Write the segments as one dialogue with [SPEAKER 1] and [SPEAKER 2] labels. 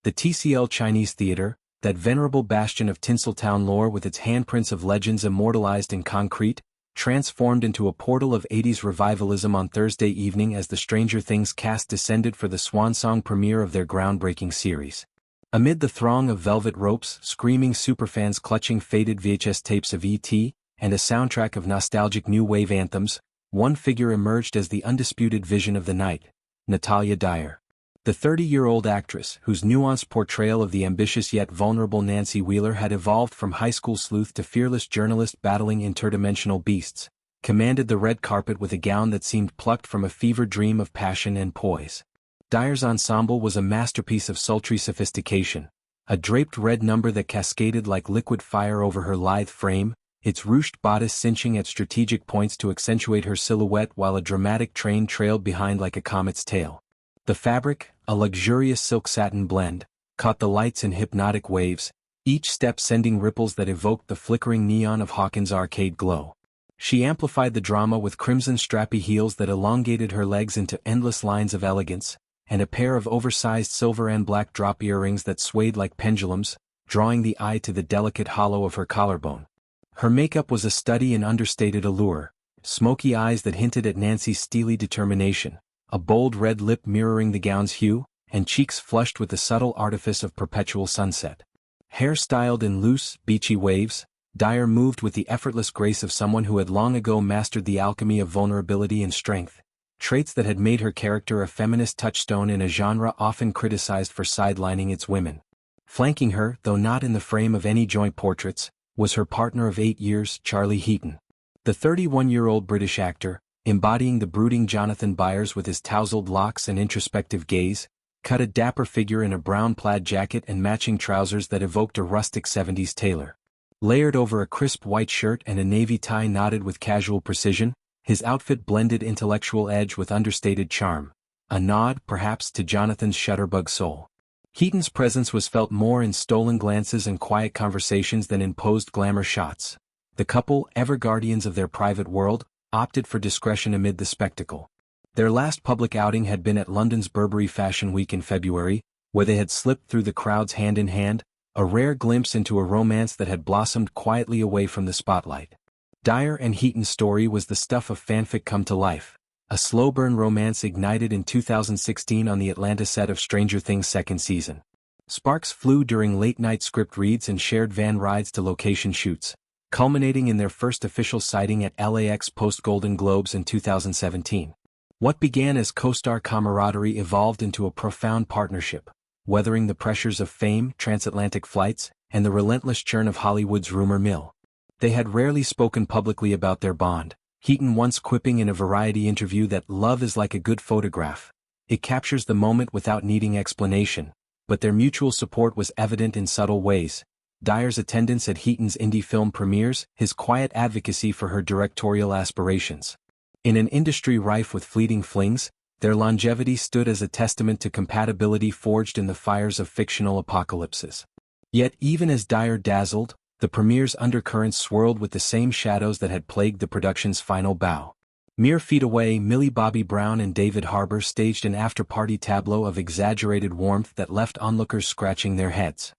[SPEAKER 1] The TCL Chinese Theatre, that venerable bastion of Tinseltown lore with its handprints of legends immortalized in concrete, transformed into a portal of 80s revivalism on Thursday evening as the Stranger Things cast descended for the swansong premiere of their groundbreaking series. Amid the throng of velvet ropes, screaming superfans clutching faded VHS tapes of E.T., and a soundtrack of nostalgic new wave anthems, one figure emerged as the undisputed vision of the night: Natalia Dyer. The 30-year-old actress, whose nuanced portrayal of the ambitious yet vulnerable Nancy Wheeler had evolved from high school sleuth to fearless journalist battling interdimensional beasts, commanded the red carpet with a gown that seemed plucked from a fever dream of passion and poise. Dyer's ensemble was a masterpiece of sultry sophistication, a draped red number that cascaded like liquid fire over her lithe frame, its ruched bodice cinching at strategic points to accentuate her silhouette while a dramatic train trailed behind like a comet's tail. The fabric, a luxurious silk satin blend, caught the lights in hypnotic waves, each step sending ripples that evoked the flickering neon of Hawkins' arcade glow. She amplified the drama with crimson strappy heels that elongated her legs into endless lines of elegance, and a pair of oversized silver and black drop earrings that swayed like pendulums, drawing the eye to the delicate hollow of her collarbone. Her makeup was a study in understated allure, smoky eyes that hinted at Nancy's steely determination, a bold red lip mirroring the gown's hue, and cheeks flushed with the subtle artifice of perpetual sunset. Hair styled in loose, beachy waves, Dyer moved with the effortless grace of someone who had long ago mastered the alchemy of vulnerability and strength, traits that had made her character a feminist touchstone in a genre often criticized for sidelining its women. Flanking her, though not in the frame of any joint portraits, was her partner of 8 years, Charlie Heaton. The 31-year-old British actor, embodying the brooding Jonathan Byers with his tousled locks and introspective gaze, cut a dapper figure in a brown plaid jacket and matching trousers that evoked a rustic 70s tailor. Layered over a crisp white shirt and a navy tie knotted with casual precision, his outfit blended intellectual edge with understated charm, a nod, perhaps, to Jonathan's shutterbug soul. Heaton's presence was felt more in stolen glances and quiet conversations than in posed glamour shots. The couple, ever guardians of their private world, opted for discretion amid the spectacle. Their last public outing had been at London's Burberry Fashion Week in February, where they had slipped through the crowds hand in hand, a rare glimpse into a romance that had blossomed quietly away from the spotlight. Dyer and Heaton's story was the stuff of fanfic come to life, a slow-burn romance ignited in 2016 on the Atlanta set of Stranger Things' second season. Sparks flew during late-night script reads and shared van rides to location shoots, culminating in their first official sighting at LAX post-Golden Globes in 2017. What began as co-star camaraderie evolved into a profound partnership, weathering the pressures of fame, transatlantic flights, and the relentless churn of Hollywood's rumor mill. They had rarely spoken publicly about their bond, Heaton once quipping in a Variety interview that love is like a good photograph. It captures the moment without needing explanation, but their mutual support was evident in subtle ways. Dyer's attendance at Heaton's indie film premieres, his quiet advocacy for her directorial aspirations. In an industry rife with fleeting flings, their longevity stood as a testament to compatibility forged in the fires of fictional apocalypses. Yet even as Dyer dazzled, the premiere's undercurrents swirled with the same shadows that had plagued the production's final bow. Mere feet away, Millie Bobby Brown and David Harbour staged an after-party tableau of exaggerated warmth that left onlookers scratching their heads.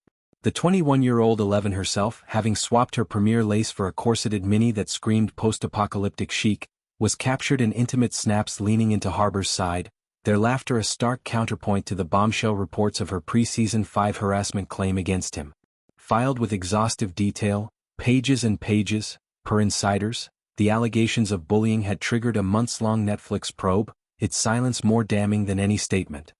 [SPEAKER 1] The 21-year-old Eleven herself, having swapped her premiere lace for a corseted mini that screamed post-apocalyptic chic, was captured in intimate snaps leaning into Harbour's side, their laughter a stark counterpoint to the bombshell reports of her pre-season 5 harassment claim against him. Filed with exhaustive detail, pages and pages, per insiders, the allegations of bullying had triggered a months-long Netflix probe, its silence more damning than any statement.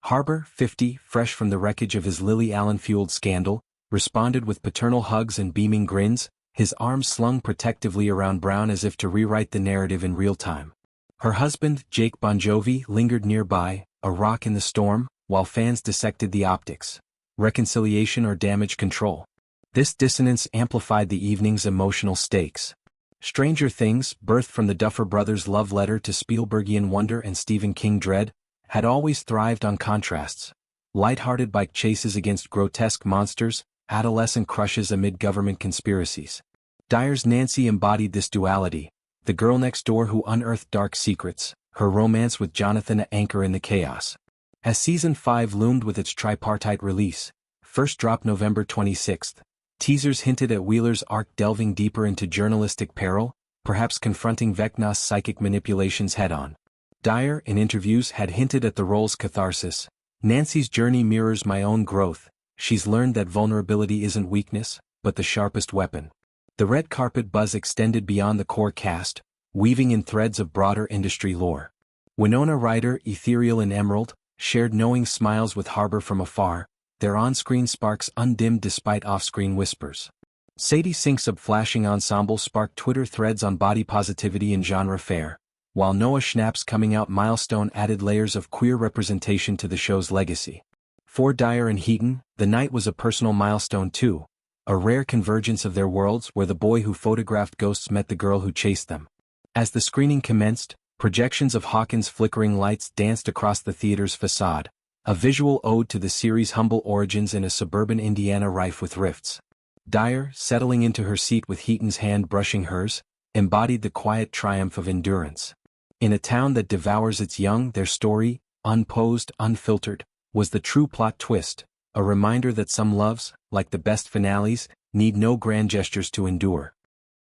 [SPEAKER 1] Harbour, 50, fresh from the wreckage of his Lily Allen-fueled scandal, responded with paternal hugs and beaming grins, his arms slung protectively around Brown as if to rewrite the narrative in real time. Her husband, Jake Bon Jovi, lingered nearby, a rock in the storm, while fans dissected the optics. Reconciliation or damage control? This dissonance amplified the evening's emotional stakes. Stranger Things, birthed from the Duffer Brothers' love letter to Spielbergian wonder and Stephen King dread, had always thrived on contrasts. Light-hearted bike chases against grotesque monsters, adolescent crushes amid government conspiracies. Dyer's Nancy embodied this duality, the girl next door who unearthed dark secrets, her romance with Jonathan an anchor in the chaos. As Season 5 loomed with its tripartite release, first dropped November 26th, teasers hinted at Wheeler's arc delving deeper into journalistic peril, perhaps confronting Vecna's psychic manipulations head-on. Dyer, in interviews, had hinted at the role's catharsis. Nancy's journey mirrors my own growth. She's learned that vulnerability isn't weakness, but the sharpest weapon. The red carpet buzz extended beyond the core cast, weaving in threads of broader industry lore. Winona Ryder, ethereal in Emerald, shared knowing smiles with Harbor from afar, their on-screen sparks undimmed despite off-screen whispers. Sadie Sink's flashing ensemble sparked Twitter threads on body positivity and genre fare, while Noah Schnapp's coming out milestone added layers of queer representation to the show's legacy. For Dyer and Heaton, the night was a personal milestone too, a rare convergence of their worlds where the boy who photographed ghosts met the girl who chased them. As the screening commenced, projections of Hawkins' flickering lights danced across the theater's facade, a visual ode to the series' humble origins in a suburban Indiana rife with rifts. Dyer, settling into her seat with Heaton's hand brushing hers, embodied the quiet triumph of endurance. In a town that devours its young, their story, unposed, unfiltered, was the true plot twist, a reminder that some loves, like the best finales, need no grand gestures to endure.